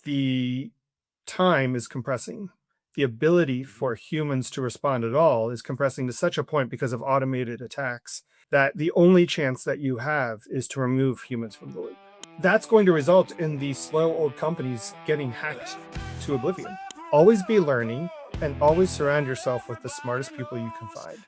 the time is compressing. The ability for humans to respond at all is compressing to such a point because of automated attacks that the only chance that you have is to remove humans from the loop. That's going to result in these slow old companies getting hacked to oblivion. Always be learning and always surround yourself with the smartest people you can find.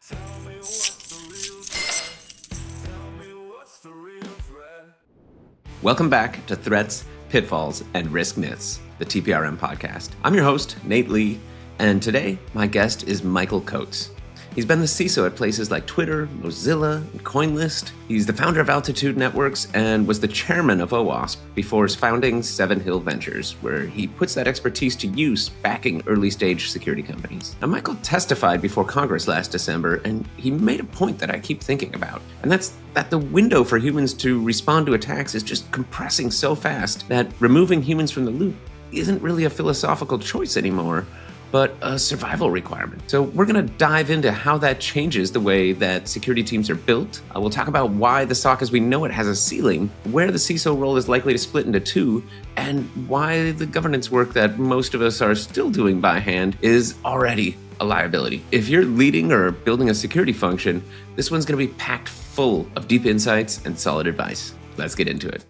Welcome back to Threats, Pitfalls, and Risk Myths, the TPRM podcast. I'm your host, Nate Lee, and today my guest is Michael Coates. He's been the CISO at places like Twitter, Mozilla, and CoinList. He's the founder of Altitude Networks and was the chairman of OWASP before founding Seven Hill Ventures, where he puts that expertise to use backing early-stage security companies. Now, Michael testified before Congress last December, and he made a point that I keep thinking about, and that's that the window for humans to respond to attacks is just compressing so fast that removing humans from the loop isn't really a philosophical choice anymore, but a survival requirement. So we're gonna dive into how that changes the way that security teams are built. We'll talk about why the SOC as we know it has a ceiling, where the CISO role is likely to split into two, and why the governance work that most of us are still doing by hand is already a liability. If you're leading or building a security function, this one's gonna be packed full of deep insights and solid advice. Let's get into it.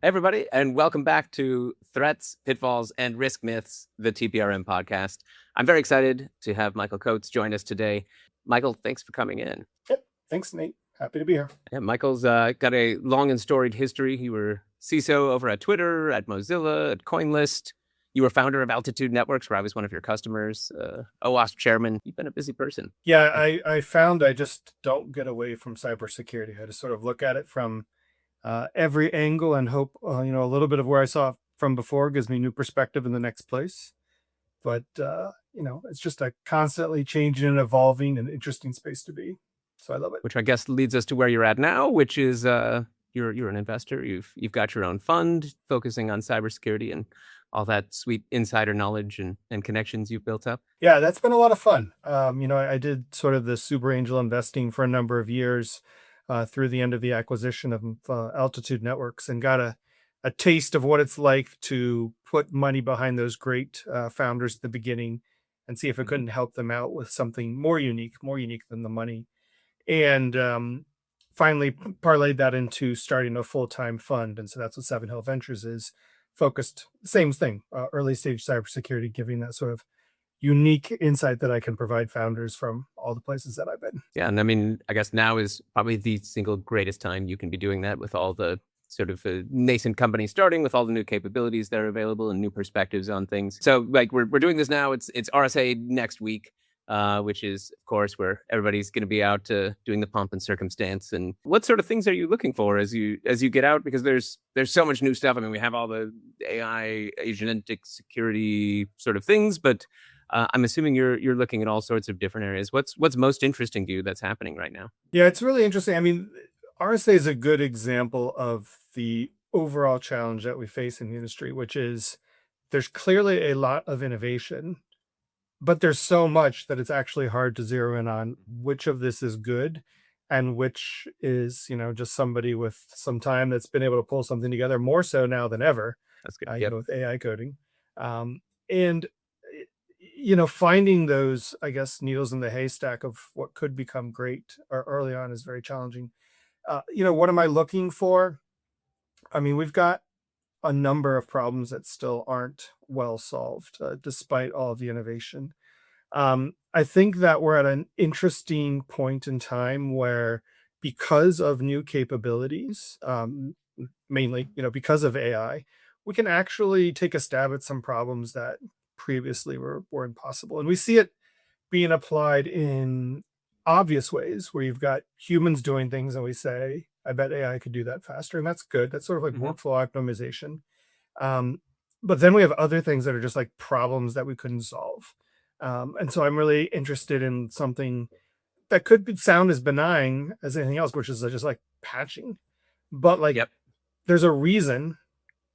Hey everybody, and welcome back to Threats, Pitfalls, and Risk Myths, the TPRM podcast. I'm very excited to have Michael Coates join us today. Michael, thanks for coming in. Yep. Thanks, Nate. Happy to be here. Yeah, Michael's got a long and storied history. You were CISO over at Twitter, at Mozilla, at CoinList. You were founder of Altitude Networks, where I was one of your customers, OWASP chairman. You've been a busy person. Yeah, I found I just don't get away from cybersecurity. I just sort of look at it from every angle and hope, a little bit of where I saw from before gives me new perspective in the next place. But, it's just a constantly changing and evolving and interesting space to be. So I love it. Which I guess leads us to where you're at now, which is you're an investor. You've got your own fund focusing on cybersecurity and all that sweet insider knowledge and connections you've built up. Yeah, that's been a lot of fun. I did sort of the super angel investing for a number of years through the end of the acquisition of Altitude Networks, and got a taste of what it's like to put money behind those great founders at the beginning and see if it couldn't help them out with something more unique than the money. And finally parlayed that into starting a full-time fund. And so that's what Seven Hill Ventures is, focused, same thing, early stage cybersecurity, giving that sort of unique insight that I can provide founders from all the places that I've been. Yeah, and I mean, I guess now is probably the single greatest time you can be doing that with all the sort of nascent companies starting, with all the new capabilities that are available and new perspectives on things. So like we're doing this now. It's RSA next week, which is of course where everybody's going to be out doing the pomp and circumstance. And what sort of things are you looking for as you get out? Because there's so much new stuff. I mean, we have all the AI, agentic security sort of things, but I'm assuming you're looking at all sorts of different areas. What's most interesting to you that's happening right now? Yeah, it's really interesting. I mean, RSA is a good example of the overall challenge that we face in the industry, which is there's clearly a lot of innovation, but there's so much that it's actually hard to zero in on which of this is good and which is, just somebody with some time that's been able to pull something together, more so now than ever. That's good. Yep. With AI coding. And finding those, I guess, needles in the haystack of what could become great or early on is very challenging. What am I looking for? I mean, we've got a number of problems that still aren't well solved, despite all of the innovation. I think that we're at an interesting point in time where, because of new capabilities, mainly, because of AI, we can actually take a stab at some problems that previously were impossible. And we see it being applied in obvious ways where you've got humans doing things and we say, I bet AI could do that faster. And that's good. That's sort of like workflow optimization. But then we have other things that are just like problems that we couldn't solve. And so I'm really interested in something that could sound as benign as anything else, which is just like patching. But like, there's a reason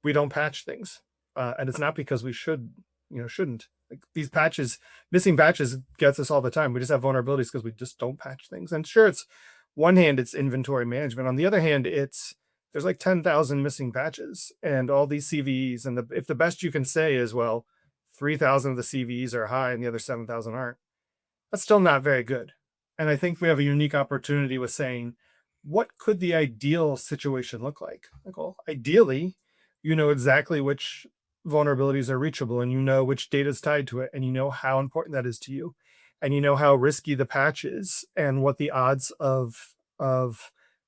we don't patch things. And it's not because we shouldn't. Like these missing patches gets us all the time. We just have vulnerabilities because we just don't patch things. And sure, it's one hand, it's inventory management. On the other hand, it's there's like 10,000 missing patches and all these CVEs. And if the best you can say is, well, 3,000 of the CVEs are high and the other 7,000 aren't, that's still not very good. And I think we have a unique opportunity with saying, what could the ideal situation look like? Like, well, ideally, you know exactly which vulnerabilities are reachable, and you know which data is tied to it, and you know how important that is to you, and you know how risky the patch is, and what the odds of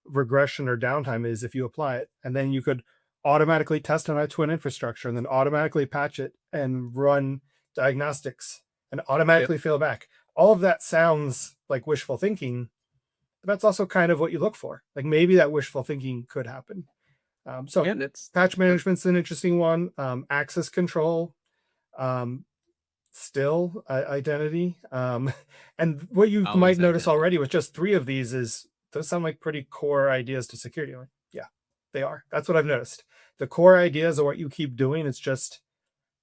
regression or downtime is if you apply it. And then you could automatically test on a twin infrastructure, and then automatically patch it and run diagnostics and automatically fail back. All of that sounds like wishful thinking, but that's also kind of what you look for. Like maybe that wishful thinking could happen. So Yeah, that's patch management's an interesting one. Access control, um, still identity. And what you might always notice identity. already with just three of these is those sound like pretty core ideas to security. Like, yeah, they are. That's what I've noticed. The core ideas are what you keep doing. It's just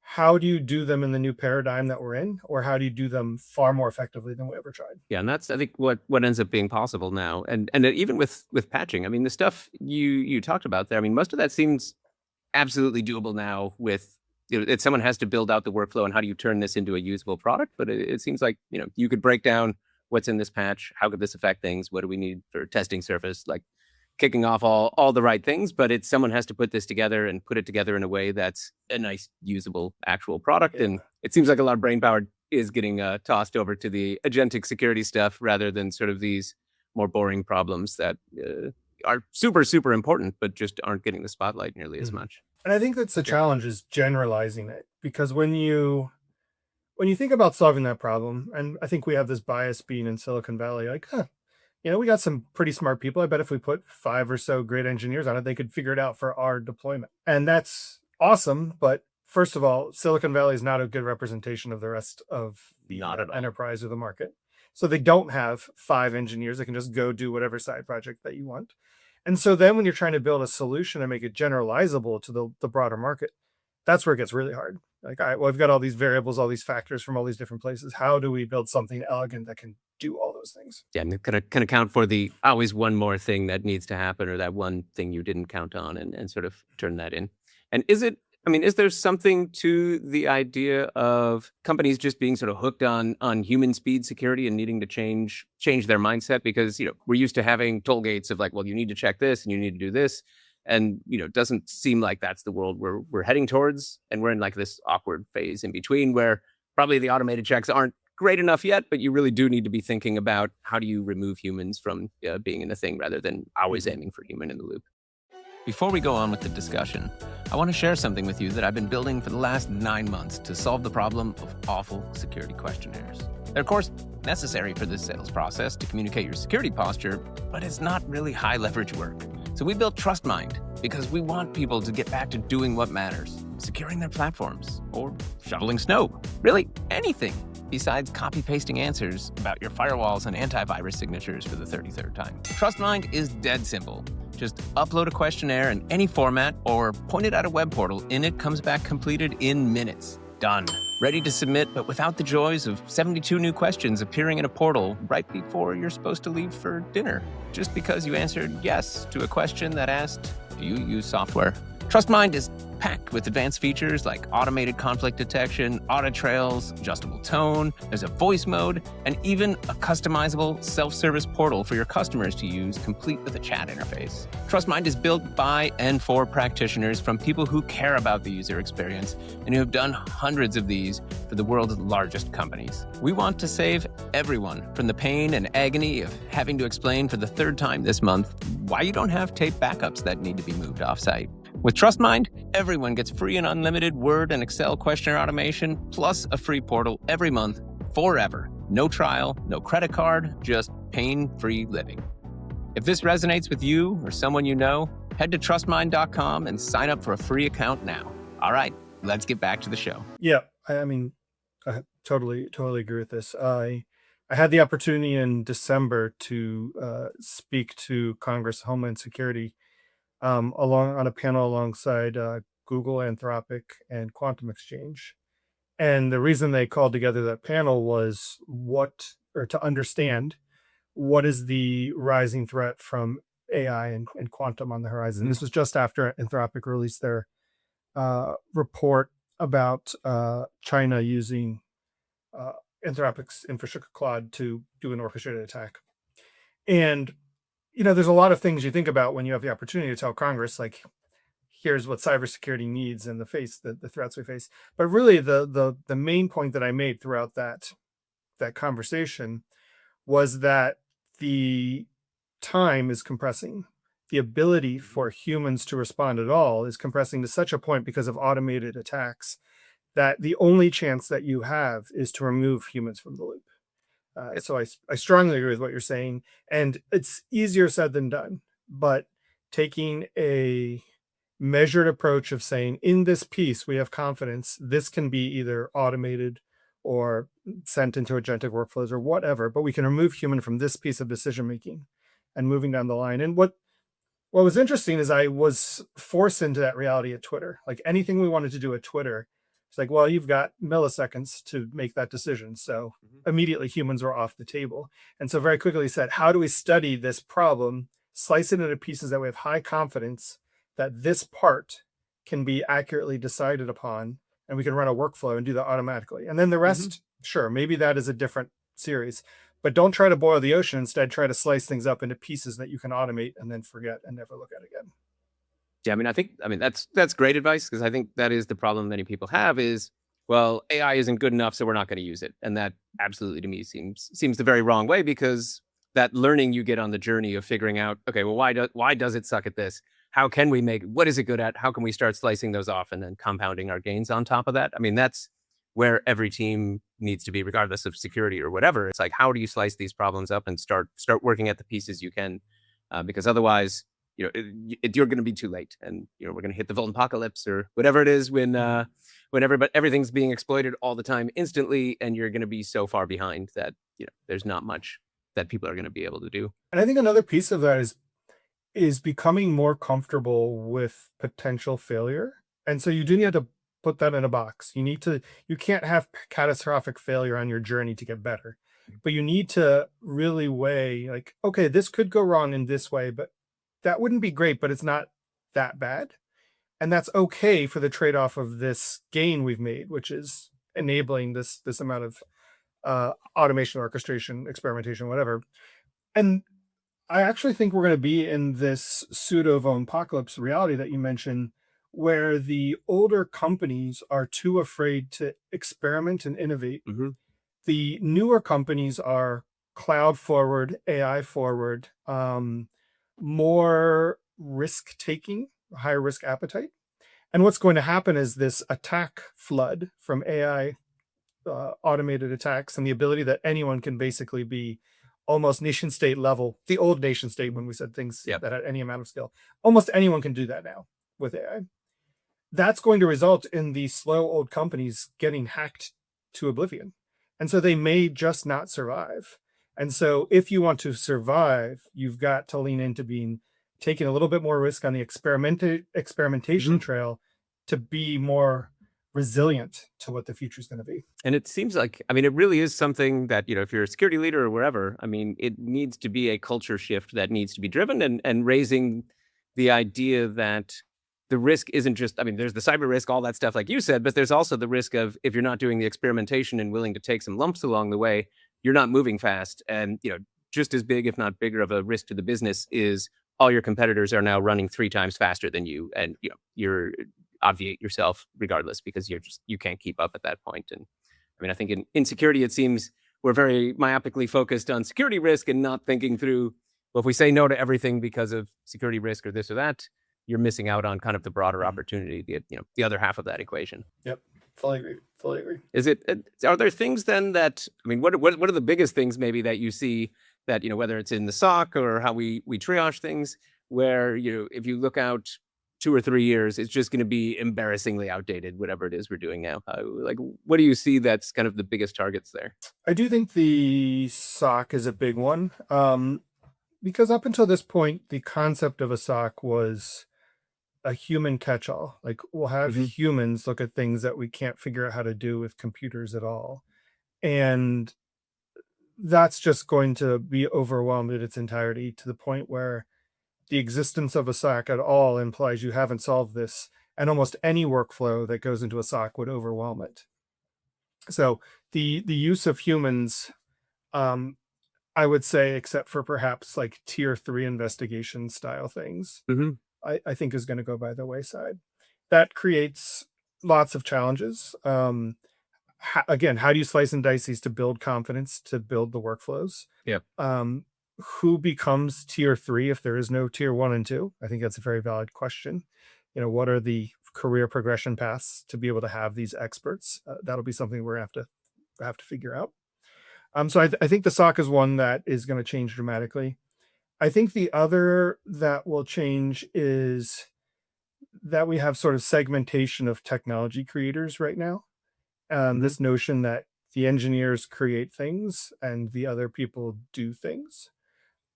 how do you do them in the new paradigm that we're in, or how do you do them far more effectively than we ever tried? Yeah, and that's I think what ends up being possible now, and even with patching. I mean, the stuff you talked about there. I mean, most of that seems absolutely doable now. With someone has to build out the workflow and how do you turn this into a usable product. But it seems like you could break down what's in this patch, how could this affect things, what do we need for testing surface, like kicking off all the right things. But it's someone has to put this together and put it together in a way that's a nice, usable, actual product. Yeah. And it seems like a lot of brain power is getting tossed over to the agentic security stuff rather than sort of these more boring problems that are super, super important, but just aren't getting the spotlight nearly as much. And I think that's the Yeah. challenge, is generalizing it, because when you think about solving that problem, and I think we have this bias being in Silicon Valley, like, we got some pretty smart people. I bet if we put 5 or so great engineers on it, they could figure it out for our deployment. And that's awesome. But first of all, Silicon Valley is not a good representation of the rest of the Not at all. enterprise or the market. So they don't have 5 engineers that can just go do whatever side project that you want. And so then when you're trying to build a solution and make it generalizable to the broader market, that's where it gets really hard. Like, all right, well, I've got all these variables, all these factors from all these different places. How do we build something elegant that can do all those things? Yeah, and it can account for the always one more thing that needs to happen or that one thing you didn't count on and sort of turn that in. And is there something to the idea of companies just being sort of hooked on human speed security and needing to change their mindset? Because, we're used to having toll gates of like, well, you need to check this and you need to do this. And, it doesn't seem like that's the world we're heading towards. And we're in like this awkward phase in between where probably the automated checks aren't great enough yet, but you really do need to be thinking about how do you remove humans from being in the thing rather than always aiming for human in the loop. Before we go on with the discussion, I want to share something with you that I've been building for the last 9 months to solve the problem of awful security questionnaires. They're, of course, necessary for this sales process to communicate your security posture, but it's not really high leverage work. So we built TrustMind because we want people to get back to doing what matters, securing their platforms, or shoveling snow, really anything besides copy-pasting answers about your firewalls and antivirus signatures for the 33rd time. TrustMind is dead simple. Just upload a questionnaire in any format or point it at a web portal, and it comes back completed in minutes. Done. Ready to submit, but without the joys of 72 new questions appearing in a portal right before you're supposed to leave for dinner, just because you answered yes to a question that asked, do you use software? TrustMind is packed with advanced features like automated conflict detection, audit trails, adjustable tone, there's a voice mode, and even a customizable self-service portal for your customers to use, complete with a chat interface. TrustMind is built by and for practitioners from people who care about the user experience and who have done hundreds of these for the world's largest companies. We want to save everyone from the pain and agony of having to explain for the 3rd time this month why you don't have tape backups that need to be moved off-site. With TrustMind, everyone gets free and unlimited Word and Excel questionnaire automation, plus a free portal every month, forever. No trial, no credit card, just pain-free living. If this resonates with you or someone you know, head to trustmind.com and sign up for a free account now. All right, let's get back to the show. Yeah, I mean, I totally agree with this. I had the opportunity in December to speak to Congress Homeland Security along on a panel alongside Google, Anthropic, and Quantum Exchange. And the reason they called together that panel was to understand what is the rising threat from AI and quantum on the horizon. This was just after Anthropic released their report about China using uh, Anthropic's infrastructure Claude to do an orchestrated attack. And there's a lot of things you think about when you have the opportunity to tell Congress, like, here's what cybersecurity needs and the threats we face. But really, the main point that I made throughout that conversation was that the time is compressing. The ability for humans to respond at all is compressing to such a point because of automated attacks that the only chance that you have is to remove humans from the loop. So I strongly agree with what you're saying, and it's easier said than done. But taking a measured approach of saying, in this piece, we have confidence this can be either automated or sent into agentic workflows or whatever, but we can remove human from this piece of decision making and moving down the line. And what was interesting is I was forced into that reality at Twitter. Like anything we wanted to do at Twitter, it's like, well, you've got milliseconds to make that decision. So immediately humans were off the table. And so very quickly said, how do we study this problem, slice it into pieces that we have high confidence that this part can be accurately decided upon, and we can run a workflow and do that automatically. And then the rest, sure, maybe that is a different series. But don't try to boil the ocean. Instead, try to slice things up into pieces that you can automate and then forget and never look at again. Yeah, I mean that's great advice, because I think that is the problem many people have is, well, AI isn't good enough, so we're not going to use it. And that absolutely to me seems the very wrong way, because that learning you get on the journey of figuring out, okay, well, why does it suck at this? How can we what is it good at? How can we start slicing those off and then compounding our gains on top of that? I mean, that's where every team needs to be, regardless of security or whatever. It's like, how do you slice these problems up and start working at the pieces you can? Because otherwise, you're going to be too late, and we're going to hit the Vulcan apocalypse or whatever it is when everything's being exploited all the time instantly, and you're going to be so far behind that there's not much that people are going to be able to do. And I think another piece of that is becoming more comfortable with potential failure. And so you do need to put that in a box. You can't have catastrophic failure on your journey to get better, but you need to really weigh, like, okay, this could go wrong in this way, but that wouldn't be great, but it's not that bad. And that's okay for the trade-off of this gain we've made, which is enabling this amount of automation, orchestration, experimentation, whatever. And I actually think we're going to be in this pseudo-apocalypse reality that you mentioned, where the older companies are too afraid to experiment and innovate. The newer companies are cloud forward, AI forward, more risk taking, higher risk appetite. And what's going to happen is this attack flood from AI automated attacks, and the ability that anyone can basically be almost nation state level, the old nation state when we said things that had any amount of skill. Almost anyone can do that now with AI. That's going to result in the slow old companies getting hacked to oblivion. And so they may just not survive. And so if you want to survive, you've got to lean into taking a little bit more risk on the experimentation trail to be more resilient to what the future is going to be. And it seems like, I mean, it really is something that, if you're a security leader or wherever, I mean, it needs to be a culture shift that needs to be driven, and raising the idea that the risk isn't just, I mean, there's the cyber risk, all that stuff, like you said, but there's also the risk of, if you're not doing the experimentation and willing to take some lumps along the way, you're not moving fast. And, just as big, if not bigger, of a risk to the business is all your competitors are now running 3 times faster than you. And, you're obviate yourself regardless, because you can't keep up at that point. And I mean, I think in security, it seems we're very myopically focused on security risk and not thinking through, well, if we say no to everything because of security risk or this or that, you're missing out on kind of the broader opportunity, the other half of that equation. Yep. Fully agree. Are there things then that, I mean, what are the biggest things maybe that you see that, whether it's in the SOC or how we triage things, where, if you look out 2 or 3 years, it's just going to be embarrassingly outdated, whatever it is we're doing now? Like, what do you see that's kind of the biggest targets there? I do think the SOC is a big one, because up until this point, the concept of a SOC was a human catch-all. Like, we'll have humans look at things that we can't figure out how to do with computers at all. And that's just going to be overwhelmed in its entirety, to the point where the existence of a SOC at all implies you haven't solved this, and almost any workflow that goes into a SOC would overwhelm it. So the use of humans, um, I would say, except for perhaps like tier three investigation style things, Hmm. I think is going to go by the wayside. That creates lots of challenges. Again, how do you slice and dice these to build confidence, to build the workflows? Yep. Um, who becomes tier three if there is no tier one and two? I think that's a very valid question. What are the career progression paths to be able to have these experts? That'll be something we're gonna have to figure out. So I think the SOC is one that is going to change dramatically. I think the other that will change is that we have sort of segmentation of technology creators right now. Hmm. This notion that the engineers create things and the other people do things.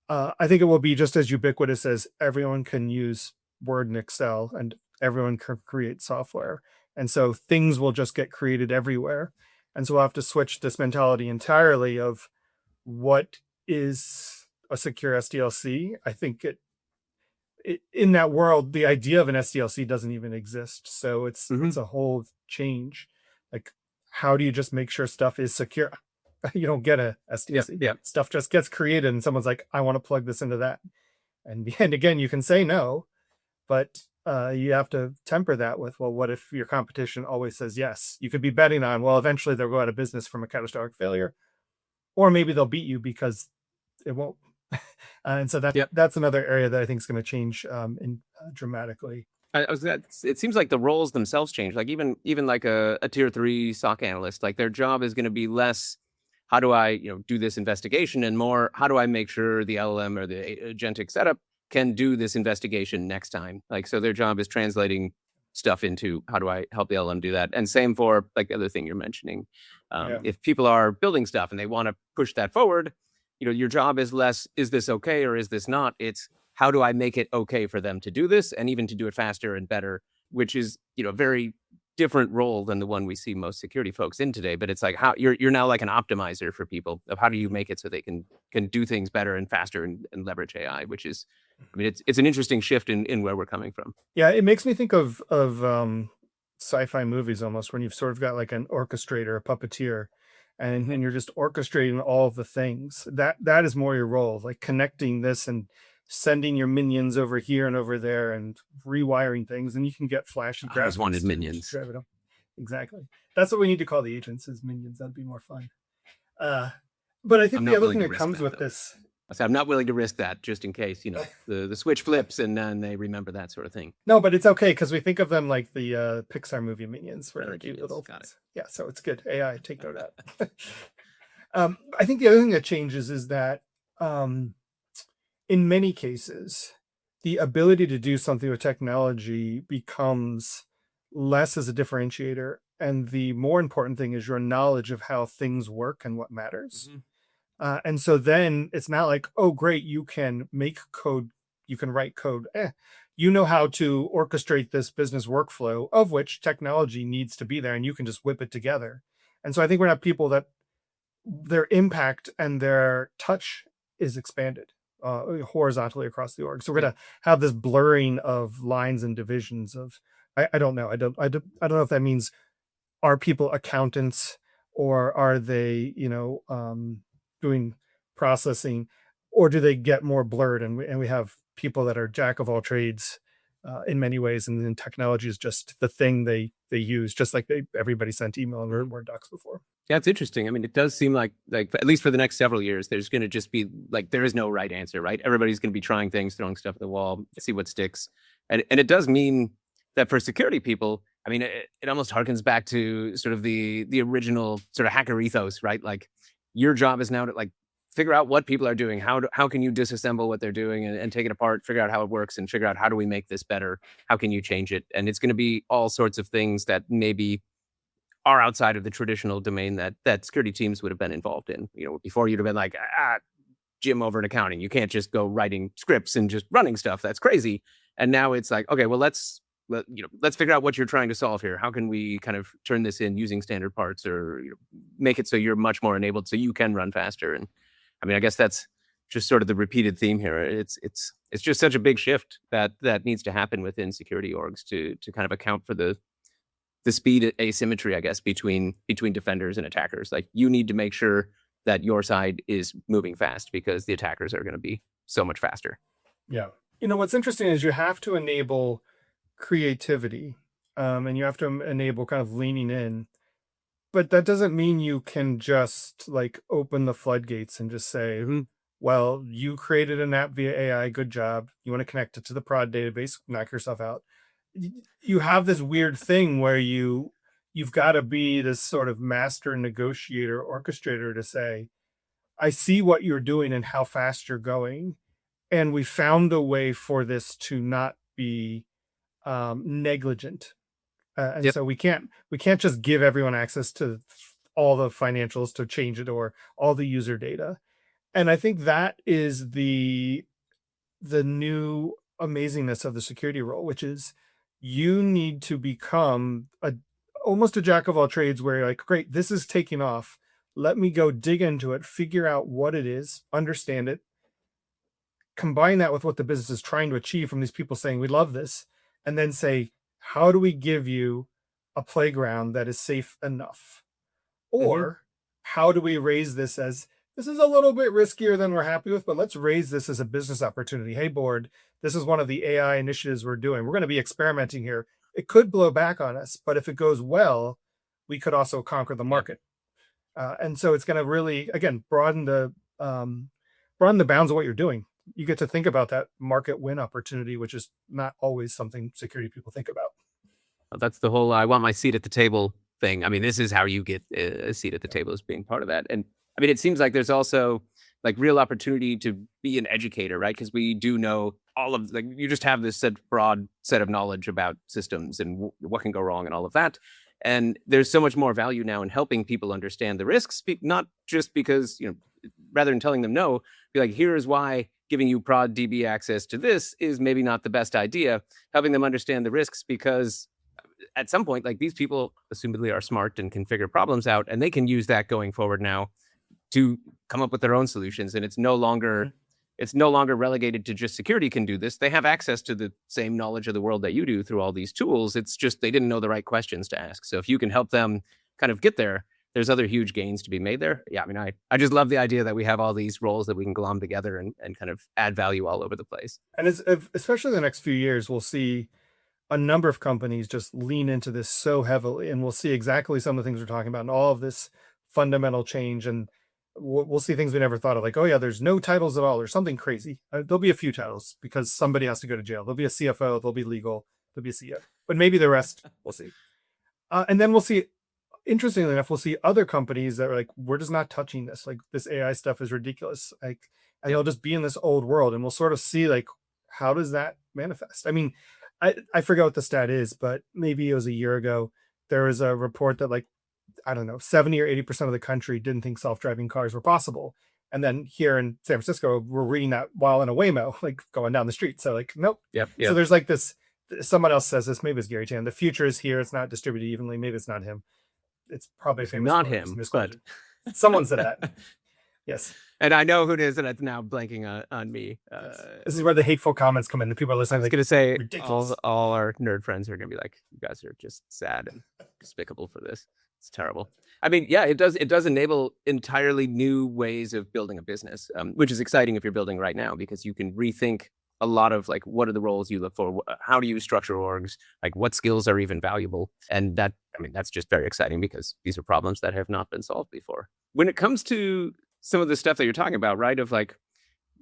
I think it will be just as ubiquitous as everyone can use Word and Excel and everyone can create software. And so things will just get created everywhere. And so we'll have to switch this mentality entirely of what is a secure SDLC. I think in that world, the idea of an SDLC doesn't even exist. So it's Hmm. a whole change. Like, how do you just make sure stuff is secure? You don't get a Yep. SDLC. Yep. Stuff just gets created, and someone's like, "I want to plug this into that." And again, you can say no, but you have to temper that with, well, what if your competition always says yes? You could be betting on, well, eventually they'll go out of business from a catastrophic failure, or maybe they'll beat you because it won't. And so Yep. that's another area that I think is going to change dramatically. I was that it seems like the roles themselves change. Like even like a tier three SOC analyst, like their job is going to be less, how do I, do this investigation, and more, how do I make sure the LLM or the agentic setup can do this investigation next time? Like, so their job is translating stuff into how do I help the LLM do that? And same for like the other thing you're mentioning. Yeah. If people are building stuff and they want to push that forward, your job is less, is this okay or is this not? It's, how do I make it okay for them to do this and even to do it faster and better, which is, a very different role than the one we see most security folks in today. But it's like, how you're now like an optimizer for people of how do you make it so they can do things better and faster and leverage AI, which is, I mean, it's an interesting shift in where we're coming from. Yeah, it makes me think of sci-fi movies almost, when you've sort of got like an orchestrator, a puppeteer, and you're just orchestrating all of the things. That is more your role, like connecting this and sending your minions over here and over there and rewiring things, and you can get flashy I always wanted graphics to minions. drive it up. Exactly. That's what we need to call the agents, is minions. That'd be more fun. Uh, but I I'm think the not other willing thing to that risk comes that with though. this, I said I'm not willing to risk that just in case, the switch flips and then they remember that sort of thing. no, but it's okay because we think of them like the Pixar movie Minions, where they're Like cute minions. little Got it. things. Yeah, so it's good. AI, take note of that. I think the other thing that changes is that um, in many cases, the ability to do something with technology becomes less as a differentiator. And the more important thing is your knowledge of how things work and what matters. Hmm. And so then it's not like, oh, great, you can make code, you can write code. You know how to orchestrate this business workflow, of which technology needs to be there, and you can just whip it together. And so I think we're gonna have people that their impact and their touch is expanded horizontally across the org. So we're Yep. gonna have this blurring of lines and divisions of. I don't know. I don't know if that means, are people accountants, or are they doing processing, or do they get more blurred, and we have people that are jack of all trades in many ways, and then technology is just the thing they use, just like everybody sent email and Mhm. Word docs before. Yeah, it's interesting. I mean, it does seem like at least for the next several years, there's going to just be like there is no right answer, right? Everybody's going to be trying things, throwing stuff at the wall, see what sticks, and it does mean that for security people, I mean, it almost harkens back to sort of the original sort of hacker ethos, right? Like your job is now to like figure out what people are doing, how can you disassemble what they're doing and take it apart, figure out how it works, and figure out how do we make this better, how can you change it, and it's going to be all sorts of things that maybe are outside of the traditional domain that security teams would have been involved in. Before you'd have been like, Jim over in accounting. You can't just go writing scripts and just running stuff. That's crazy. And now it's like, okay, well, let's figure out what you're trying to solve here. How can we kind of turn this in using standard parts, or make it so you're much more enabled so you can run faster? And I mean, I guess just sort of the repeated theme here. It's just such a big shift that needs to happen within security orgs to kind of account for the speed asymmetry, I guess, between defenders and attackers. Like, you need to make sure that your side is moving fast because the attackers are going to be so much faster. Yeah. What's interesting is you have to enable creativity, and you have to enable kind of leaning in, but that doesn't mean you can just like open the floodgates and just say, well, you created an app via AI, good job. You want to connect it to the prod database, knock yourself out. You have this weird thing where you've got to be this sort of master negotiator, orchestrator to say, I see what you're doing and how fast you're going, and we found a way for this to not be negligent. And Yep. so we can't just give everyone access to all the financials to change it or all the user data. And I think that is the new amazingness of the security role, which is you need to become almost a jack of all trades, where you're like, great, this is taking off. Let me go dig into it, figure out what it is, understand it, combine that with what the business is trying to achieve from these people saying we love this, and then say, how do we give you a playground that is safe enough? Or how do we raise this as, this is a little bit riskier than we're happy with, but let's raise this as a business opportunity. Hey, board, this is one of the AI initiatives we're doing. We're going to be experimenting here. It could blow back on us, but if it goes well, we could also conquer the market. And so it's going to really, again, broaden the bounds of what you're doing. You get to think about that market win opportunity, which is not always something security people think about. That's the whole I want my seat at the table thing. I mean, this is how you get a seat at the table, as being part of that. And I mean, it seems like there's also like real opportunity to be an educator, right? Because we do know all of, like, you just have this broad set of knowledge about systems and what can go wrong and all of that. And there's so much more value now in helping people understand the risks, not just because, rather than telling them no, be like, here's why giving you prod DB access to this is maybe not the best idea, helping them understand the risks, because at some point, like, these people assumedly are smart and can figure problems out, and they can use that going forward now to come up with their own solutions. And it's no longer relegated to just security can do this. They have access to the same knowledge of the world that you do through all these tools. It's just they didn't know the right questions to ask. So if you can help them kind of get there, there's other huge gains to be made there. Yeah, I mean, I just love the idea that we have all these roles that we can glom together and kind of add value all over the place. And especially the next few years, we'll see a number of companies just lean into this so heavily, and we'll see exactly some of the things we're talking about and all of this fundamental change. And we'll see things we never thought of, like, oh yeah, there's no titles at all or something crazy. There'll be a few titles because somebody has to go to jail. There'll be a CFO, there'll be legal, there'll be a CEO, but maybe the rest we'll see. And then we'll see, interestingly enough, we'll see other companies that are like, we're just not touching this. Like, this AI stuff is ridiculous. Like, and you'll just be in this old world, and we'll sort of see, like, how does that manifest? I mean, I forget what the stat is, but maybe it was a year ago, there was a report that, like, I don't know, 70 or 80% of the country didn't think self-driving cars were possible. And then here in San Francisco, we're reading that while in a Waymo, like going down the street. So like, nope. Yep. So there's like this, someone else says this, maybe it's Gary Chan, the future is here. It's not distributed evenly. Maybe it's not him. It's probably famous. Not him, but someone said that. Yes. And I know who it is, and it's now blanking on me. This is where the hateful comments come in. The people are listening. I was going to say, all our nerd friends are going to be like, you guys are just sad and despicable for this. It's terrible. I mean, yeah, it does enable entirely new ways of building a business, which is exciting if you're building right now, because you can rethink a lot of, like, what are the roles you look for? How do you structure orgs? Like, what skills are even valuable? And that, I mean, that's just very exciting because these are problems that have not been solved before. When it comes to some of the stuff that you're talking about, right, of like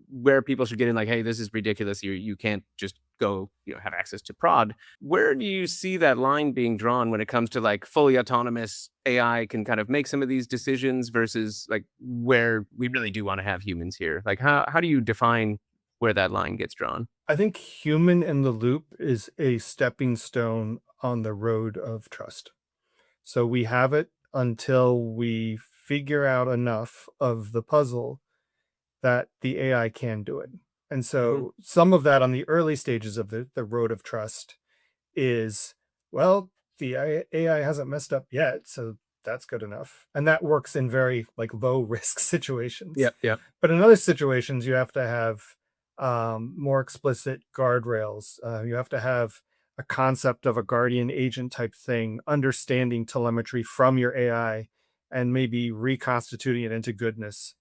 where people should get in, like, hey, this is ridiculous. You can't just go, have access to prod. Where do you see that line being drawn when it comes to like fully autonomous AI can kind of make some of these decisions versus like where we really do want to have humans here? Like, how do you define where that line gets drawn? I think human in the loop is a stepping stone on the road of trust. So we have it until we figure out enough of the puzzle that the AI can do it. And so some of that on the early stages of the road of trust is, well, the AI hasn't messed up yet, so that's good enough. And that works in very like low risk situations. Yep. Yep. But in other situations, you have to have more explicit guardrails. You have to have a concept of a guardian agent type thing, understanding telemetry from your AI and maybe reconstituting it into goodness.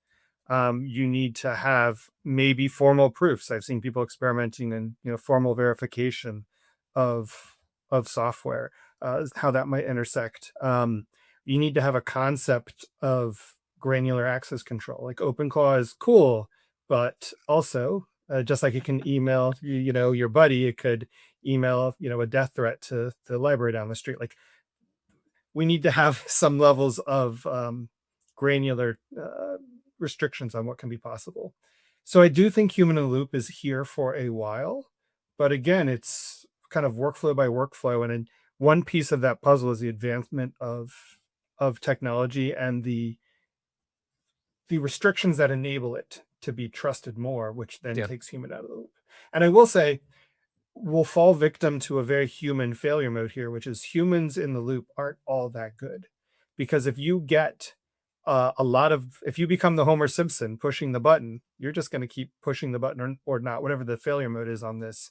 You need to have maybe formal proofs. I've seen people experimenting in formal verification of software, how that might intersect. You need to have a concept of granular access control. Like OpenClaw is cool, but also just like it can email your buddy, it could email a death threat to the library down the street. Like we need to have some levels of granular restrictions on what can be possible. So I do think human in the loop is here for a while, but again, it's kind of workflow by workflow, and one piece of that puzzle is the advancement of technology and the restrictions that enable it to be trusted more, which then takes human out of the loop. And I will say, we'll fall victim to a very human failure mode here, which is humans in the loop aren't all that good. Because if you get if you become the Homer Simpson pushing the button, you're just going to keep pushing the button or not, whatever the failure mode is on this.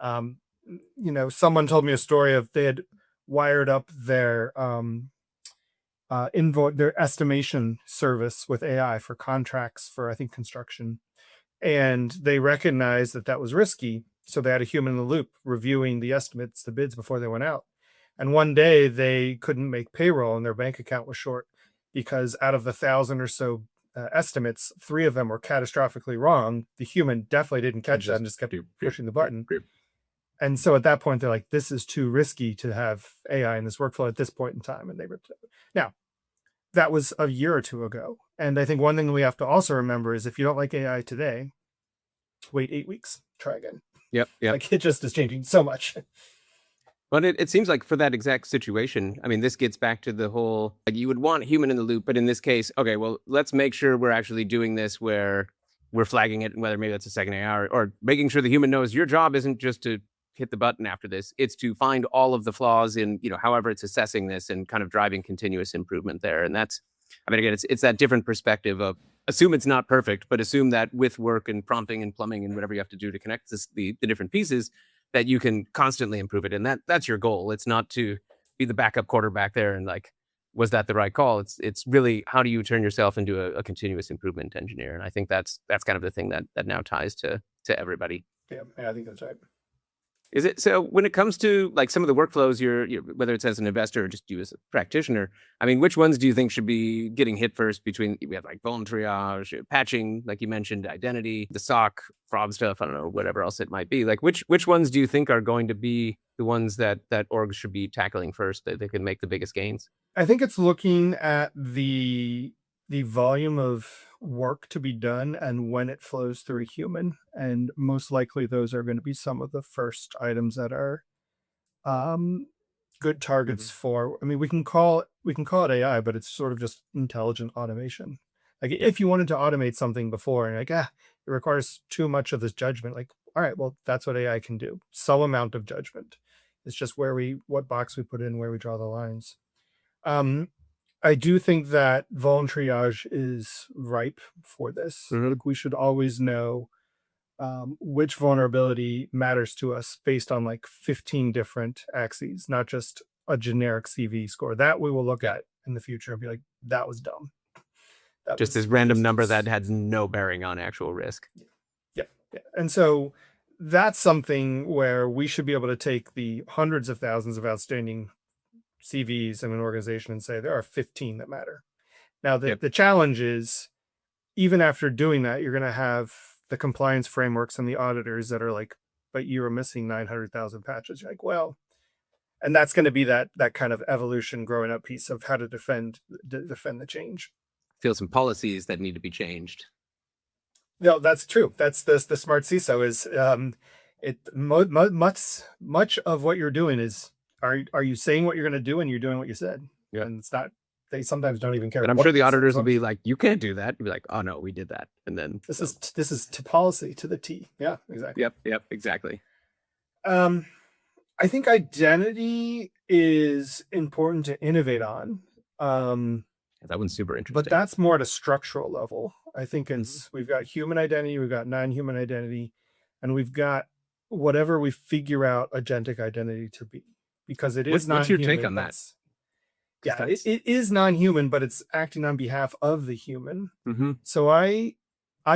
Someone told me a story of they had wired up their their estimation service with AI for contracts for, I think, construction. And they recognized that was risky. So they had a human in the loop reviewing the estimates, the bids before they went out. And one day they couldn't make payroll and their bank account was short because out of the 1,000 or so estimates, 3 of them were catastrophically wrong. The human definitely didn't catch that and just kept pushing the button. And so at that point, they're like, this is too risky to have AI in this workflow at this point in time. And they ripped it. Now, that was a year or two ago. And I think one thing we have to also remember is if you don't like AI today, wait 8 weeks, try again. Yep. Like it just is changing so much. But it seems like for that exact situation, I mean, this gets back to the whole, like you would want human in the loop, but in this case, okay, well, let's make sure we're actually doing this where we're flagging it, whether maybe that's a second AI or making sure the human knows your job isn't just to hit the button after this, it's to find all of the flaws in, however it's assessing this and kind of driving continuous improvement there. And that's, I mean, again, it's that different perspective of assume it's not perfect, but assume that with work and prompting and plumbing and whatever you have to do to connect the different pieces, that you can constantly improve it. And that's your goal. It's not to be the backup quarterback there and like, was that the right call? It's really, how do you turn yourself into a continuous improvement engineer? And I think that's kind of the thing that now ties to everybody. Yeah, I think that's right. Is it so when it comes to like some of the workflows you're whether it's as an investor or just you as a practitioner, I mean, which ones do you think should be getting hit first between, we have like vuln triage, patching, like you mentioned, identity, the SOC, fraud stuff, I don't know, whatever else it might be. Like which ones do you think are going to be the ones that orgs should be tackling first that they can make the biggest gains? I think it's looking at the volume of work to be done and when it flows through a human, and most likely those are going to be some of the first items that are good targets for. I mean, we can call it AI, but it's sort of just intelligent automation. Like if you wanted to automate something before and like it requires too much of this judgment, like all right, well that's what AI can do, some amount of judgment. It's just what box we put in, where we draw the lines. I do think that vuln triage is ripe for this. Like we should always know which vulnerability matters to us based on like 15 different axes, not just a generic CV score. That we will look at in the future and be like, that was dumb. Just this random number that had no bearing on actual risk. Yeah. And so that's something where we should be able to take the hundreds of thousands of outstanding CVs in an organization and say there are 15 that matter. Now the challenge is, even after doing that, you're going to have the compliance frameworks and the auditors that are like, but you were missing 900,000 patches. You're like, well, and that's going to be that kind of evolution growing up piece of how to defend the change. Feel some policies that need to be changed. No, that's true. That's the smart CISO is much of what you're doing is, are you saying what you're going to do and you're doing what you said? Yeah. And it's not, they sometimes don't even care. And I'm sure the auditors will be like, you can't do that. You'll be like, oh no, we did that. And then this is to policy to the T. Yeah, exactly. Yep, exactly. I think identity is important to innovate on. Um, That one's super but interesting. that's more at a structural level. I think Hmm. we've got human identity, we've got non-human identity, and we've got whatever we figure out agentic identity to be, because it is What's your take non-human. on that? That's Because that's. it is non-human, but it's acting on behalf of the human. Hmm. So I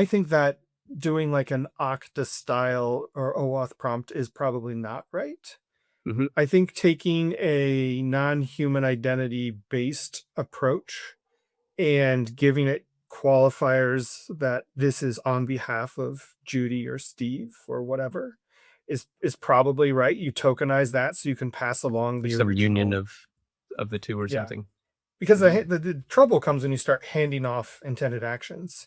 think that doing like an Okta style or OAuth prompt is probably not right. Hmm. I think taking a non-human identity based approach and giving it qualifiers that this is on behalf of Judy or Steve or whatever is probably right. You tokenize that so you can pass along the There's some union original. of the two or Yeah, something. because Hmm. the trouble comes when you start handing off intended actions.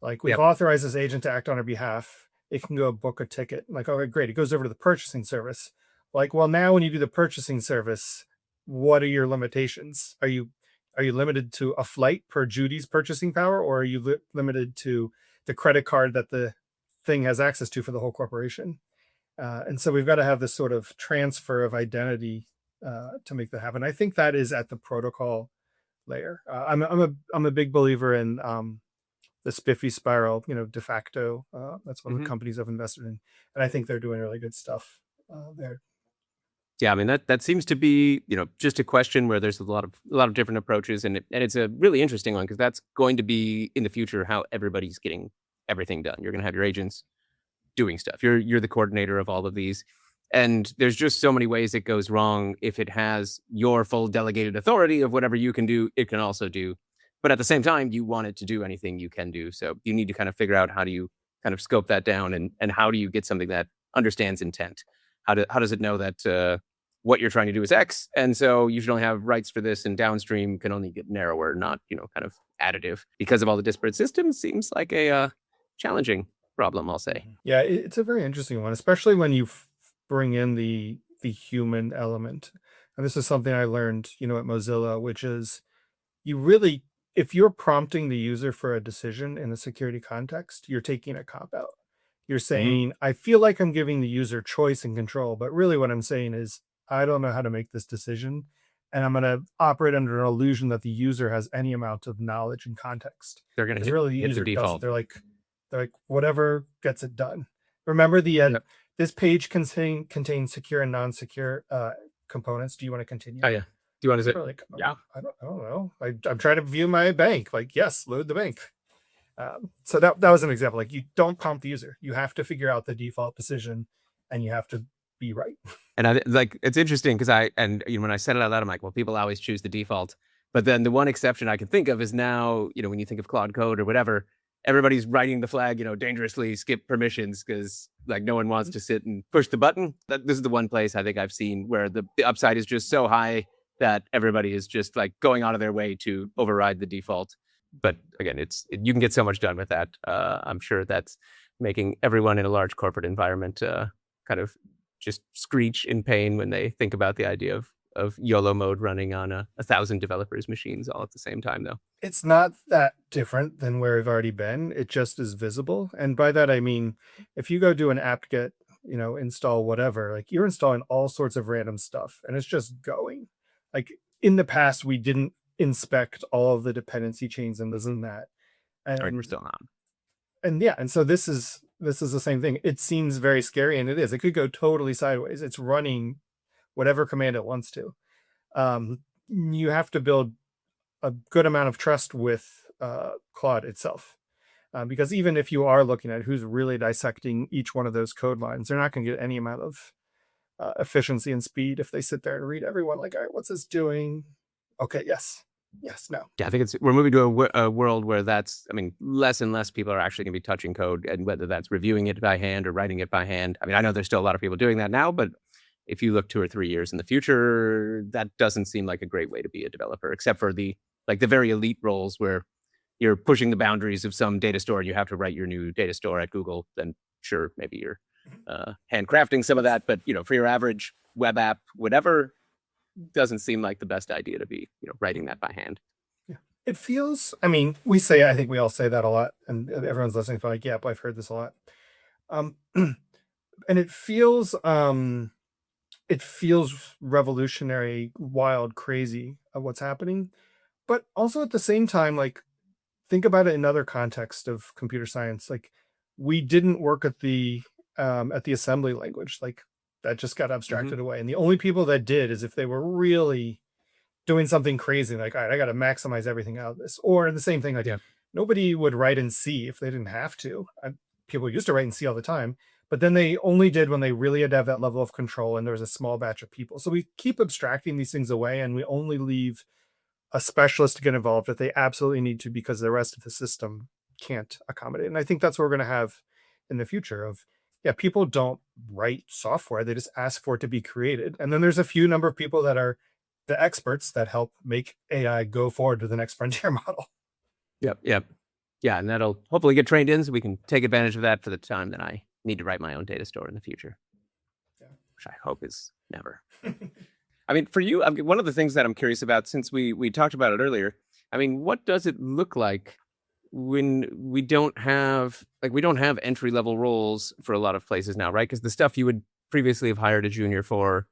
Like, we've Yep. authorized this agent to act on our behalf. It can go book a ticket. Like, okay, great. It goes over to the purchasing service. Like, well, now when you do the purchasing service, what are your limitations? Are you limited to a flight per Judy's purchasing power, or are you limited to the credit card that the thing has access to for the whole corporation? And so we've got to have this sort of transfer of identity to make that happen. I think that is at the protocol layer. I'm a big believer in the Spiffy spiral, de facto. That's one of the Hmm. companies I've invested in, and I think they're doing really good stuff there. Yeah, I mean that seems to be just a question where there's a lot of different approaches, and it's a really interesting one because that's going to be in the future how everybody's getting everything done. You're going to have your agents doing stuff. You're the coordinator of all of these. And there's just so many ways it goes wrong. If it has your full delegated authority of whatever you can do, it can also do. But at the same time, you want it to do anything you can do. So you need to kind of figure out how do you kind of scope that down, and how do you get something that understands intent? How does it know that what you're trying to do is X, and so you should only have rights for this, and downstream can only get narrower, not kind of additive because of all the disparate systems. Seems like a challenging problem, I'll say. Yeah, it's a very interesting one, especially when you bring in the human element. And this is something I learned, at Mozilla, which is, you really, if you're prompting the user for a decision in a security context, you're taking a cop out. You're Hmm. saying, I feel like I'm giving the user choice and control, but really what I'm saying is, I don't know how to make this decision. And I'm going to operate under an illusion that the user has any amount of knowledge and context. They're gonna Because hit really the hit the user doesn't. default. They're like whatever gets it done. Remember Yep. this page contains secure and non-secure components. Do you want to Oh continue? yeah. Do you want to say? We're like, Yeah. I don't know. I'm trying to view my bank. Like, yes, load the bank. So that was an example. Like, you don't prompt the user. You have to figure out the default decision, and you have to be right. And I like it's interesting because when I said it out loud, I'm like, well, people always choose the default. But then the one exception I can think of is now, when you think of Claude Code or whatever, everybody's writing the flag, dangerously skip permissions because like no one wants to sit and push the button. This is the one place I think I've seen where the upside is just so high that everybody is just like going out of their way to override the default. But again, you can get so much done with that. I'm sure that's making everyone in a large corporate environment kind of just screech in pain when they think about the idea of YOLO mode running on 1,000 developers' machines all at the same time, though. It's not that different than where we've already been. It just is visible. And by that, I mean, if you go do an apt-get, install whatever, like, you're installing all sorts of random stuff and it's just going. Like, in the past, we didn't inspect all of the dependency chains and this and that. I mean, we're And still not. yeah, and so this is the same thing. It seems very scary, and it is. It could go totally sideways. It's running whatever command it wants to. You have to build a good amount of trust with Claude itself. Because even if you are looking at who's really dissecting each one of those code lines, they're not going to get any amount of efficiency and speed if they sit there and read everyone. Like, all right, what's this doing? Okay, yes, yes, no. Yeah, I think we're moving to a world where I mean, less and less people are actually going to be touching code, and whether that's reviewing it by hand or writing it by hand. I mean, I know there's still a lot of people doing that now, but if you look 2 or 3 years in the future, that doesn't seem like a great way to be a developer, except for the very elite roles where you're pushing the boundaries of some data store and you have to write your new data store at Google. Then sure, maybe you're handcrafting some of That's that, but for your average web app, whatever, doesn't seem like the best idea to be writing that by hand. Yeah. It feels. I mean, I think we all say that a lot, and everyone's listening. Like, yeah, I've heard this a lot. Um, and it feels revolutionary, wild, crazy of what's happening. But also at the same time, like, think about it in another context of computer science. Like, we didn't work at the assembly language. Like, that just got Hmm. abstracted away. And the only people that did is if they were really doing something crazy, like, all right, I got to maximize everything out of this. Or the same thing, like, Yeah. nobody would write in C if they didn't have to. People used to write in C all the time, but then they only did when they really had to have that level of control and there was a small batch of people. So we keep abstracting these things away and we only leave a specialist to get involved if they absolutely need to because the rest of the system can't accommodate. And I think that's what we're going to have in the future of, yeah, people don't write software, they just ask for it to be created. And then there's a few number of people that are the experts that help make AI go forward to the next frontier model. Yep. Yep. Yeah, and that'll hopefully get trained in so we can take advantage of that for the time that I need to write my own data store in the future, which I hope is never. Yeah. I mean, for you, one of the things that I'm curious about, since we talked about it earlier, I mean, what does it look like when we don't have entry level roles for a lot of places now, right? Because the stuff you would previously have hired a junior for,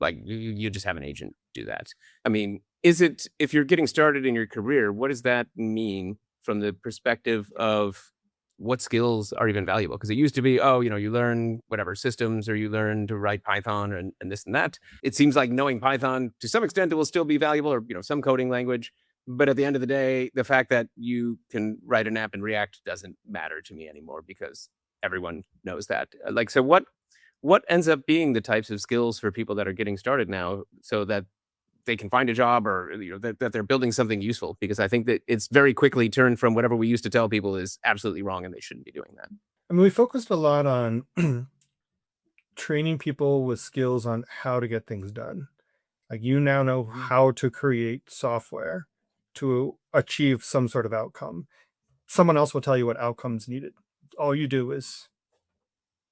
like you just have an agent do that. I mean, is it, if you're getting started in your career, what does that mean from the perspective of what skills are even valuable? Because it used to be, oh, you learn whatever systems or you learn to write Python and this and that. It seems like knowing Python to some extent it will still be valuable, or some coding language. But at the end of the day, the fact that you can write an app in React doesn't matter to me anymore because everyone knows that. Like, so what ends up being the types of skills for people that are getting started now so that they can find a job, or that they're building something useful? Because I think that it's very quickly turned from whatever we used to tell people is absolutely wrong and they shouldn't be doing that. I mean, we focused a lot on training people with skills on how to get things done. Like, you now know Mhm. how to create software to achieve some sort of outcome. Someone else will tell you what outcomes needed. All you do is,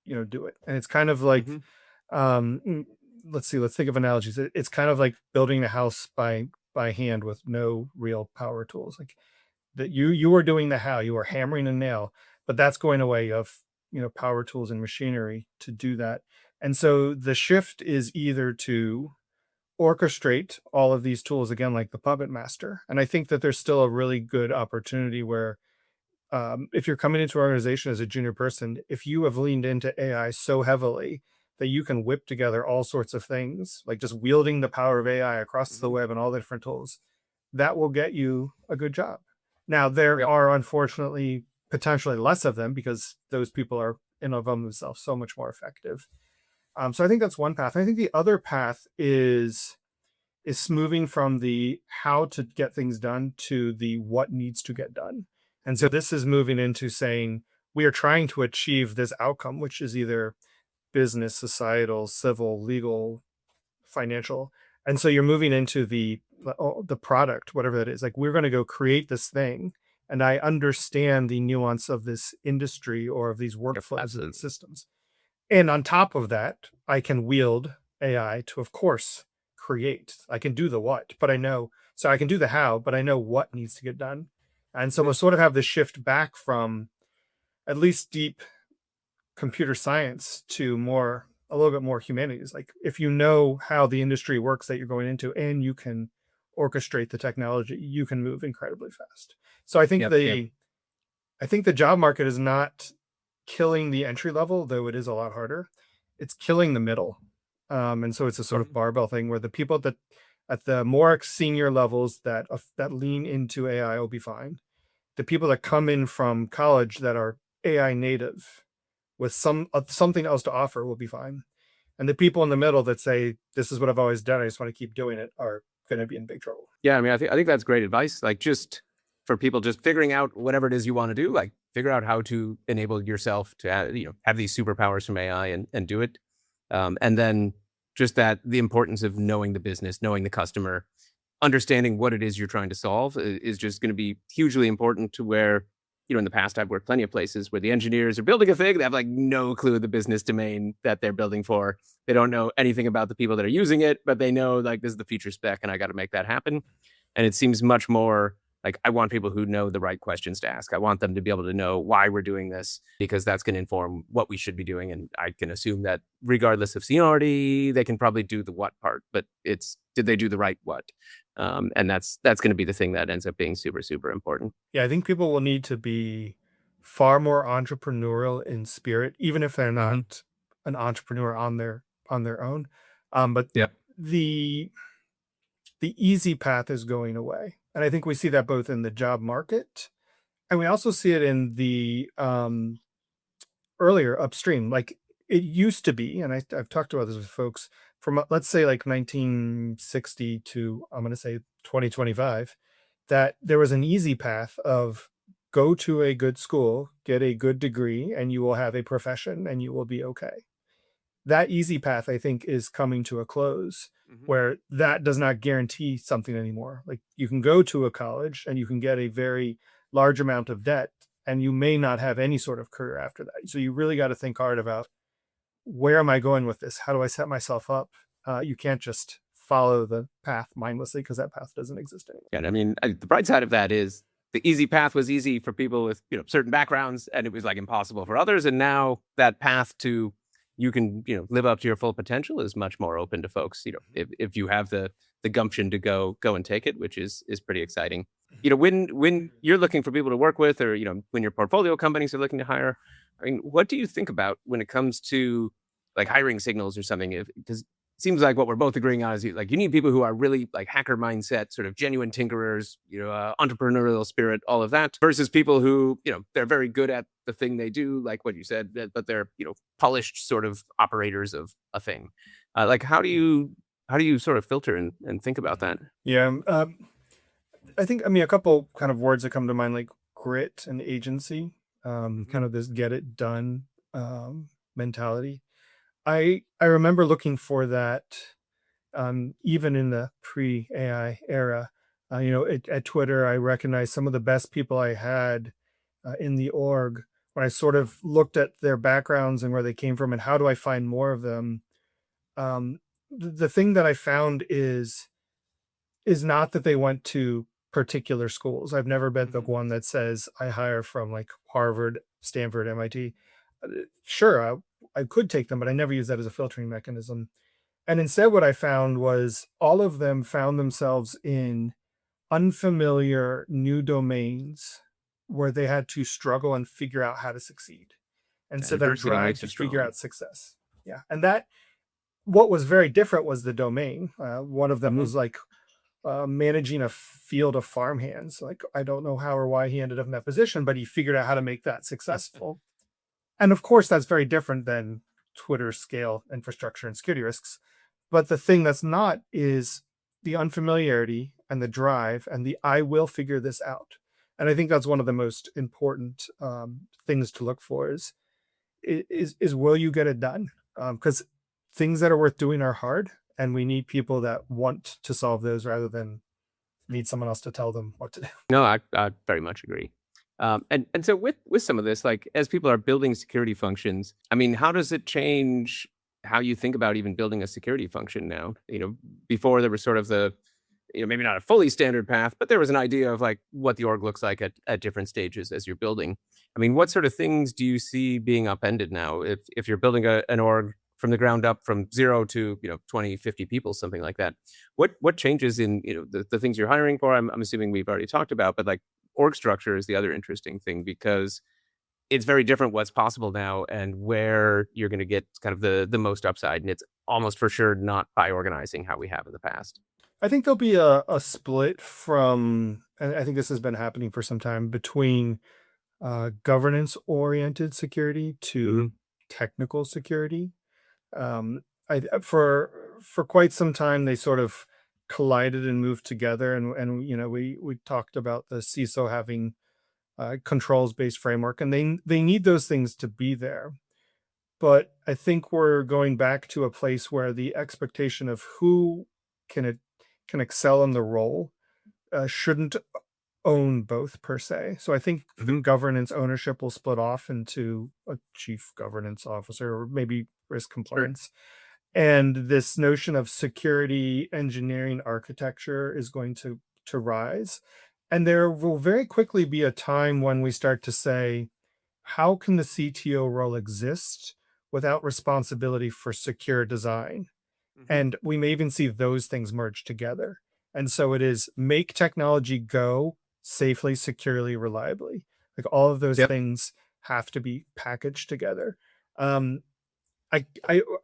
do it. And it's kind of like, Mhm. um, mm, let's think of analogies. It's kind of like building a house by hand with no real power tools. Like, that you are doing the how, you are hammering a nail, but that's going away of, power tools and machinery to do that. And so the shift is either to orchestrate all of these tools again, like the puppet master. And I think that there's still a really good opportunity where, if you're coming into an organization as a junior person, if you have leaned into AI so heavily that you can whip together all sorts of things, like just wielding the power of AI across the Mhm. web and all the different tools, that will get you a good job. Now, there Yep. are unfortunately potentially less of them because those people are in of themselves so much more effective. So I think that's one path. I think the other path is moving from the how to get things done to the what needs to get done. And so this is moving into saying we are trying to achieve this outcome, which is either business, societal, civil, legal, financial. And so you're moving into the product, whatever that is. Like, we're going to go create this thing, and I understand the nuance of this industry or of these Yep. workflows and Absolutely. systems. And on top of that, I can wield AI to, of course, create. I can do the what, but I know, so I can do the how, but I know what needs to get done. And so Mhm. we'll sort of have this shift back from at least deep computer science to a little bit more humanities. Like, if you know how the industry works that you're going into and you can orchestrate the technology, you can move incredibly fast. So Yep. Yep. I think the job market is not killing the entry level, though it is a lot harder. It's killing the middle. And so it's a sort of Mhm. barbell thing where the people that at the more senior levels that lean into AI will be fine. The people that come in from college that are AI native with something else to offer will be fine. And the people in the middle that say, "This is what I've always done, I just want to keep doing it," are going to be in big trouble. Yeah, I mean, I think that's great advice. Like, just for people just figuring out whatever it is you want to do, like figure out how to enable yourself to have these superpowers from AI and do it. And then just that the importance of knowing the business, knowing the customer, understanding what it is you're trying to solve is just going to be hugely important to where, in the past, I've worked plenty of places where the engineers are building a thing. They have like no clue the business domain that they're building for. They don't know anything about the people that are using it, but they know like this is the feature spec and I got to make that happen. And it seems much more like I want people who know the right questions to ask. I want them to be able to know why we're doing this because that's going to inform what we should be doing. And I can assume that regardless of seniority, they can probably do the what part, but it's did they do the right what? And that's going to be the thing that ends up being super, super important. Yeah, I think people will need to be far more entrepreneurial in spirit, even if they're not an entrepreneur on their own. But Yep. the the easy path is going away. And I think we see that both in the job market and we also see it in the earlier upstream. Like it used to be, and I've talked about this with folks from let's say like 1960 to I'm going to say 2025, that there was an easy path of go to a good school, get a good degree, and you will have a profession and you will be okay. That easy path, I think, is coming to a close Hmm. where that does not guarantee something anymore. Like you can go to a college and you can get a very large amount of debt and you may not have any sort of career after that. So you really got to think hard about where am I going with this? How do I set myself up? You can't just follow the path mindlessly because that path doesn't exist anymore. And I mean, the bright side of that is the easy path was easy for people with certain backgrounds, and it was like impossible for others. And now that path to you can live up to your full potential is much more open to folks. If you have the gumption to go and take it, which is pretty exciting. When you're looking for people to work with, or when your portfolio companies are looking to hire, I mean, what do you think about when it comes to like hiring signals or something? Because seems like what we're both agreeing on is like you need people who are really like hacker mindset, sort of genuine tinkerers, entrepreneurial spirit, all of that, versus people who they're very good at the thing they do, like what you said, but they're polished sort of operators of a thing. Like how do you sort of filter and think about that? Yeah. I think, I mean, a couple kind of words that come to mind like grit and agency, Hmm. kind of this get it done mentality. I remember looking for that even in the pre AI era. At Twitter, I recognized some of the best people I had in the org when I sort of looked at their backgrounds and where they came from and how do I find more of them. Um, the thing that I found is not that they went to particular schools. I've never been the Hmm. one that says I hire from like Harvard, Stanford, MIT. Sure, I could take them, but I never use that as a filtering mechanism. And instead, what I found was all of them found themselves in unfamiliar new domains where they had to struggle and figure out how to succeed. And so that Adversity drive makes to you figure strong. out success. Yeah. And that, what was very different was the domain. One of them Hmm. was like managing a field of farmhands. Like, I don't know how or why he ended up in that position, but he figured out how to make that successful. And of course, that's very different than Twitter scale infrastructure and security risks. But the thing that's not is the unfamiliarity and the drive and the I will figure this out. And I think that's one of the most important things to look for is will you get it done? Because things that are worth doing are hard, and we need people that want to solve those rather than need someone else to tell them what to do. No, I very much agree. And so with some of this, like as people are building security functions, I mean, how does it change how you think about even building a security function now? Before there was sort of the, maybe not a fully standard path, but there was an idea of like what the org looks like at different stages as you're building. I mean, what sort of things do you see being upended now if you're building an org from the ground up from 0 to 20, 50 people, something like that? What changes in the things you're hiring for? I'm assuming we've already talked about, but like org structure is the other interesting thing because it's very different what's possible now and where you're going to get kind of the most upside, and it's almost for sure not by organizing how we have in the past. I think there'll be a split from, and I think this has been happening for some time, between governance oriented security Hmm. to technical security. For quite some time they sort of collided and moved together, and we talked about the CISO having controls based framework, and they need those things to be there. But I think we're going back to a place where the expectation of who can can excel in the role shouldn't own both per se. So I think the Hmm. governance ownership will split off into a chief governance officer or maybe risk Sure. compliance. And this notion of security engineering architecture is going to rise. And there will very quickly be a time when we start to say, how can the CTO role exist without responsibility for secure design? Hmm. And we may even see those things merge together. And so it is make technology go safely, securely, reliably. Like all of those Yep. things have to be packaged together. Um, I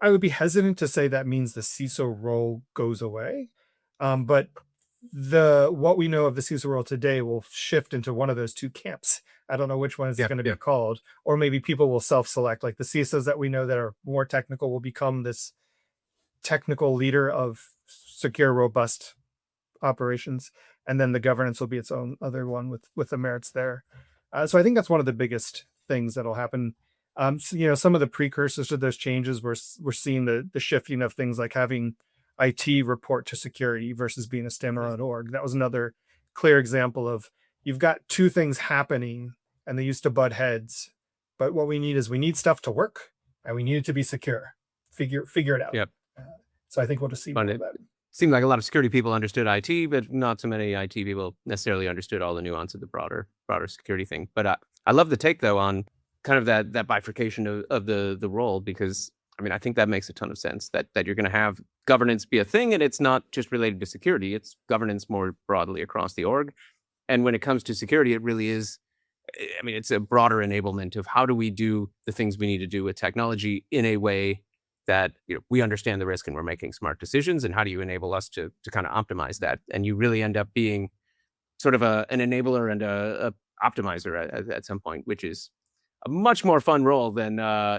would be hesitant to say that means the CISO role goes away, but the what we know of the CISO role today will shift into one of those two camps. I don't know which one it's Yep. going to be Yep. called, or maybe people will self-select. Like the CISOs that we know that are more technical will become this technical leader of secure, robust operations, and then the governance will be its own other one with the merits there. So I think that's one of the biggest things that'll happen. So, some of the precursors to those changes, we're seeing the shifting of things like having IT report to security versus being a standalone org. That was another clear example of you've got two things happening and they used to butt heads, but what we need stuff to work and we need it to be secure. Figure it out. Yep. So I think we'll just see more Fun. of that. Seemed like a lot of security people understood IT, but not so many IT people necessarily understood all the nuance of the broader security thing. But I love the take though on kind of that bifurcation of the role, because I mean I think that makes a ton of sense that you're going to have governance be a thing, and it's not just related to security; it's governance more broadly across the org. And when it comes to security, it really is. I mean, it's a broader enablement of how do we do the things we need to do with technology in a way that we understand the risk and we're making smart decisions, and how do you enable us to kind of optimize that? And you really end up being sort of an enabler and a optimizer at some point, which is a much more fun role than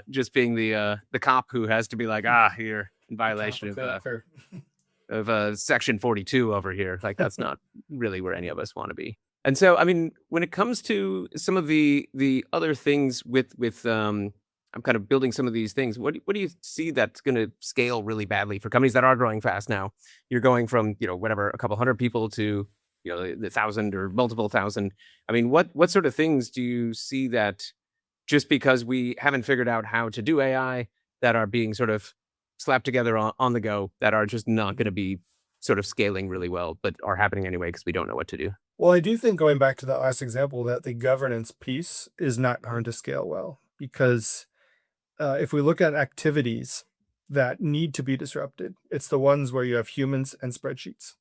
just being the cop who has to be like, you're in violation of section 42 over here. Like that's not really where any of us want to be. And so, I mean, when it comes to some of the other things with I'm kind of building some of these things. What do you see that's going to scale really badly for companies that are growing fast now? You're going from whatever a couple hundred people to the 1,000 or multiple thousand. I mean, what sort of things do you see that just because we haven't figured out how to do AI that are being sort of slapped together on the go that are just not going to be sort of scaling really well, but are happening anyway because we don't know what to do? Well, I do think going back to that last example that the governance piece is not going to scale well because if we look at activities that need to be disrupted, it's the ones where you have humans and spreadsheets.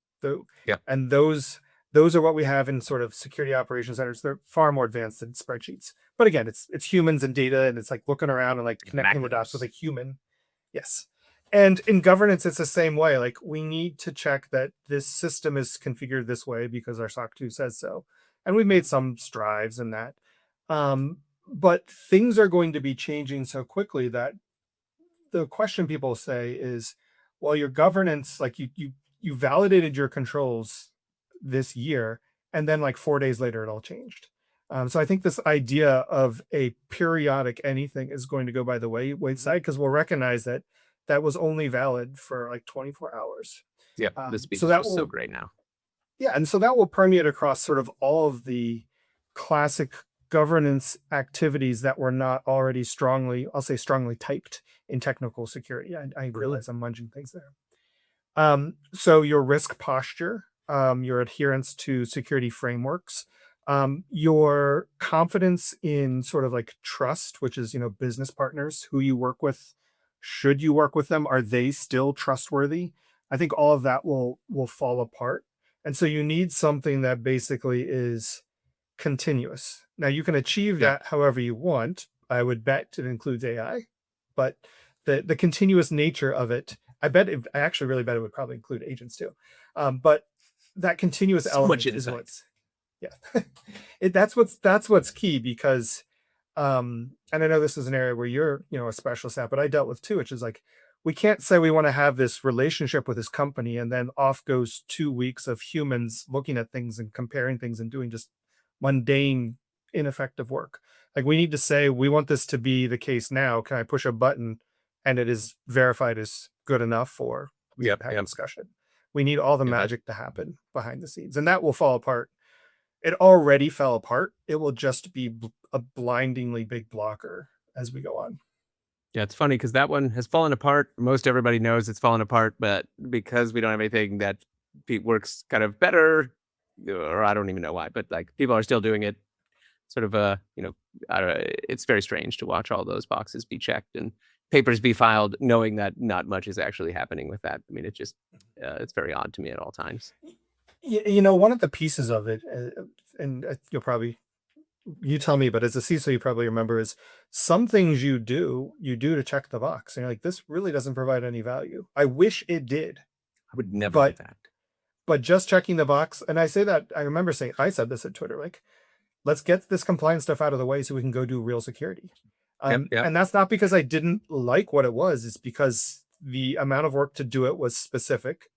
Yeah. And those are what we have in sort of security operations centers. They're far more advanced than spreadsheets. But again, it's humans and data, and it's like looking around and like connecting the dots with a human. Yes. And in governance, it's the same way. Like we need to check that this system is configured this way because our SOC 2 says so. And we've made some strides in that. But things are going to be changing so quickly that the question people say is, well, your governance, like you validated your controls this year, and then like 4 days later, it all changed. So I think this idea of a periodic anything is going to go by the wayside because we'll recognize that that was only valid for like 24 hours. Yeah, the speed So is that just so great now. yeah, and so that will permeate across sort of all of the classic governance activities that were not already strongly, I'll say strongly typed in technical security. I realize I'm munging things there. So your risk posture, your adherence to security frameworks, your confidence in sort of like trust, which is, business partners who you work with. Should you work with them? Are they still trustworthy? I think all of that will fall apart. And so you need something that basically is continuous. Now you can achieve that however you want. I would bet it includes AI, but the continuous nature of it, I actually really bet it would probably include agents too. But that continuous element is what's that's what's key because and I know this is an area where you're a specialist at, but I dealt with too, which is like we can't say we want to have this relationship with this company and then off goes 2 weeks of humans looking at things and comparing things and doing just mundane, ineffective work. Like we need to say, we want this to be the case now. Can I push a button and it is verified as good enough for we have a discussion? We need all the magic to happen behind the scenes, and that will fall apart. It already fell apart. It will just be a blindingly big blocker as we go on. Yeah, it's funny because that one has fallen apart. Most everybody knows it's fallen apart, but because we don't have anything that works kind of better, or I don't even know why, but like people are still doing it. Sort of I don't know, it's very strange to watch all those boxes be checked and papers be filed, knowing that not much is actually happening with that. I mean, it just it's very odd to me at all times. One of the pieces of it, and you tell me, but as a CISO, you probably remember is some things you do to check the box. And you're like, this really doesn't provide any value. I wish it did, I would never do but that. just checking the box. And I say that I remember saying I said this at Twitter, like, let's get this compliance stuff out of the way so we can go do real security. Yep, yep. And that's not because I didn't like what it was. It's because the amount of work to do it was specific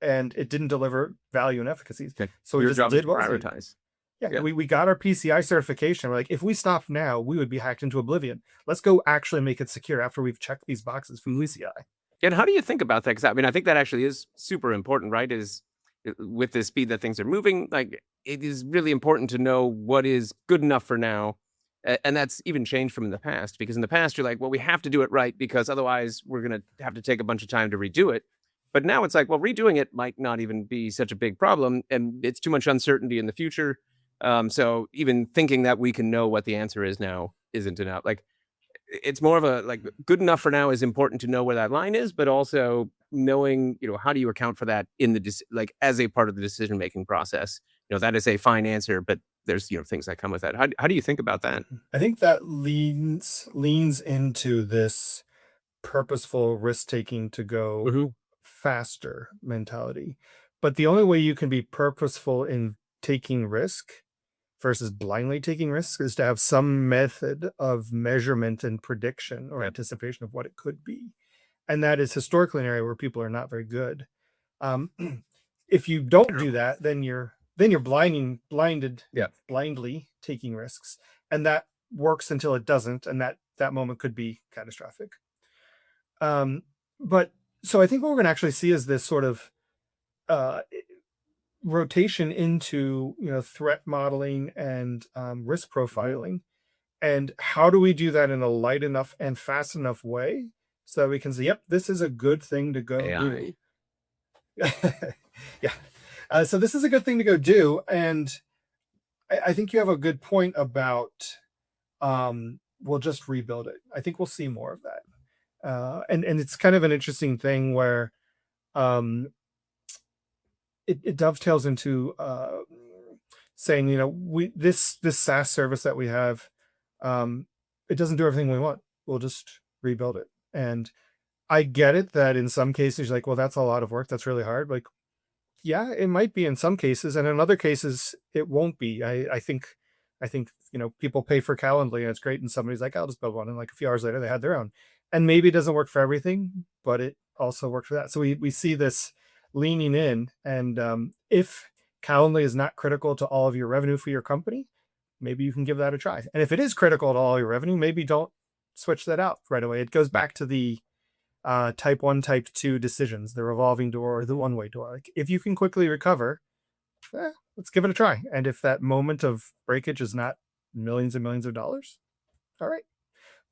and it didn't deliver value and efficacy. Okay. So we Your just job is did to what was needed. prioritize. Yeah, Yeah. we got our PCI certification. We're like, if we stop now, we would be hacked into oblivion. Let's go actually make it secure after we've checked these boxes from PCI. And how do you think about that? Because I mean, I think that actually is super important, right? Is with the speed that things are moving, like it is really important to know what is good enough for now. And that's even changed from in the past, because in the past you're like, well, we have to do it right because otherwise we're going to have to take a bunch of time to redo it. But now it's like, well, redoing it might not even be such a big problem, and it's too much uncertainty in the future. So even thinking that we can know what the answer is now isn't enough. Like it's more of a like good enough for now is important to know where that line is, but also knowing, how do you account for that in the like as a part of the decision making process. That is a fine answer, but there's things that come with that. How do you think about that? I think that leans into this purposeful risk taking to go Mhm. faster mentality. But the only way you can be purposeful in taking risk versus blindly taking risks is to have some method of measurement and prediction or Yep. anticipation of what it could be. And that is historically an area where people are not very good. Um, if you don't do that, then you're Yeah. blindly taking risks, and that works until it doesn't, and that moment could be catastrophic. But so I think what we're going to actually see is this sort of uh, rotation into threat modeling and risk profiling, and how do we do that in a light enough and fast enough way so that we can say, yep, this is a good thing to go AI. do. Yeah. So this is a good thing to go do, and I think you have a good point about we'll just rebuild it. I think we'll see more of that, and it's kind of an interesting thing where um, it dovetails into saying, we this SaaS service that we have, it doesn't do everything we want. We'll just rebuild it. And I get it that in some cases you're like, well, that's a lot of work. That's really hard. Like, yeah, it might be in some cases, and in other cases it won't be. I think people pay for Calendly and it's great, and somebody's like, I'll just build one, and like a few hours later they had their own. And maybe it doesn't work for everything, but it also worked for that. So we see this leaning in, and if Calendly is not critical to all of your revenue for your company, maybe you can give that a try. And if it is critical to all your revenue, maybe don't switch that out right away. It goes back to the type 1, type 2 decisions, the revolving door or the one-way door. Like, if you can quickly recover, let's give it a try. And if that moment of breakage is not millions and millions of dollars, all right.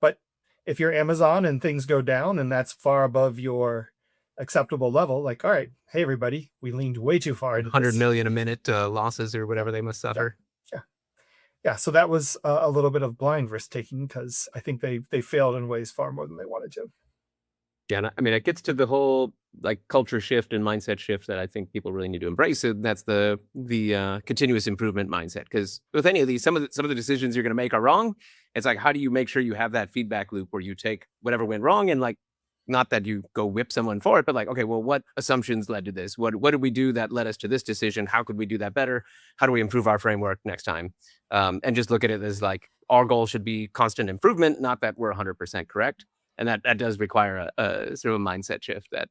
But if you're Amazon and things go down and that's far above your acceptable level, like, all right, hey everybody, we leaned way too far into 100 this. million a minute losses or whatever they must suffer. Yeah. So that was a little bit of blind risk taking, because I think they failed in ways far more than they wanted to. Yeah, and I mean, it gets to the whole like culture shift and mindset shift that I think people really need to embrace. And that's the continuous improvement mindset. Because with any of these, some of the decisions you're going to make are wrong. It's like, how do you make sure you have that feedback loop where you take whatever went wrong and like, not that you go whip someone for it, but like, okay, well, what assumptions led to this? What did we do that led us to this decision? How could we do that better? How do we improve our framework next time? And just look at it as like our goal should be constant improvement, not that we're 100% correct. And that does require a sort of a mindset shift that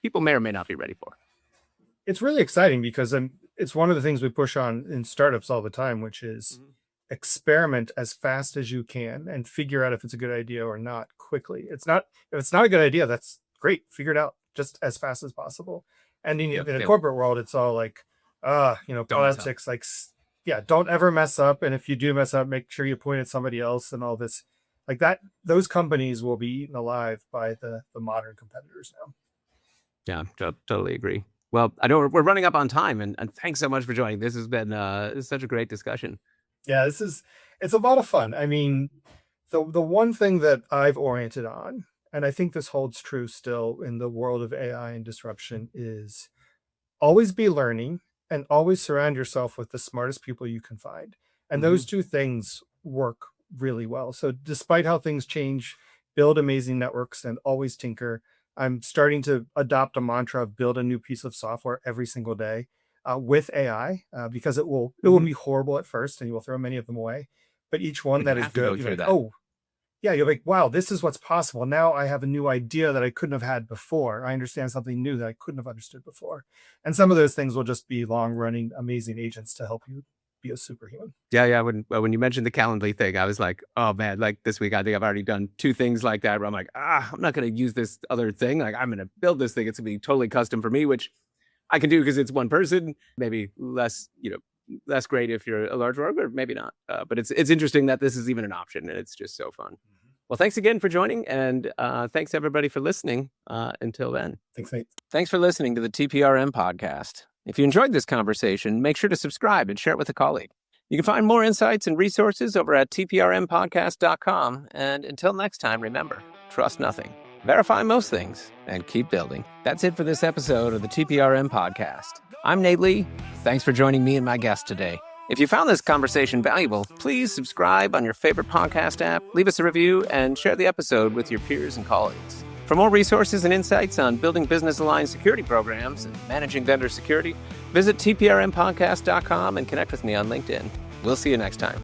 people may or may not be ready for. It's really exciting because it's one of the things we push on in startups all the time, which is experiment as fast as you can and figure out if it's a good idea or not quickly. If it's not a good idea, that's great. Figure it out just as fast as possible. And in a corporate world, it's all like, politics, like, yeah, don't ever mess up. And if you do mess up, make sure you point at somebody else and all this. Like that, those companies will be eaten alive by the modern competitors now. Yeah, totally agree. Well, I know we're running up on time, and thanks so much for joining. This has been such a great discussion. Yeah, it's a lot of fun. I mean, the one thing that I've oriented on, and I think this holds true still in the world of AI and disruption, is always be learning and always surround yourself with the smartest people you can find. And Hmm. those two things work really well. So despite how things change, build amazing networks and always tinker. I'm starting to adopt a mantra of build a new piece of software every single day with AI because it will Hmm. be horrible at first and you will throw many of them away. But each one You that is have to good, go you're through like, that. oh, yeah, you're like, wow, this is what's possible. Now I have a new idea that I couldn't have had before. I understand something new that I couldn't have understood before. And some of those things will just be long running, amazing agents to help you be a superhuman. Yeah, yeah. When you mentioned the Calendly thing, I was like, oh man, like this week, I think I've already done two things like that where I'm like, I'm not going to use this other thing. Like, I'm going to build this thing. It's going to be totally custom for me, which I can do because it's one person. Maybe less, less great if you're a large org, or maybe not. But it's interesting that this is even an option, and it's just so fun. Well, thanks again for joining, and thanks everybody for listening. Until then. Thanks, Nate. Thanks for listening to the TPRM podcast. If you enjoyed this conversation, make sure to subscribe and share it with a colleague. You can find more insights and resources over at tprmpodcast.com. And until next time, remember, trust nothing, verify most things, and keep building. That's it for this episode of the TPRM podcast. I'm Nate Lee. Thanks for joining me and my guest today. If you found this conversation valuable, please subscribe on your favorite podcast app, leave us a review, and share the episode with your peers and colleagues. For more resources and insights on building business-aligned security programs and managing vendor security, visit tprmpodcast.com and connect with me on LinkedIn. We'll see you next time.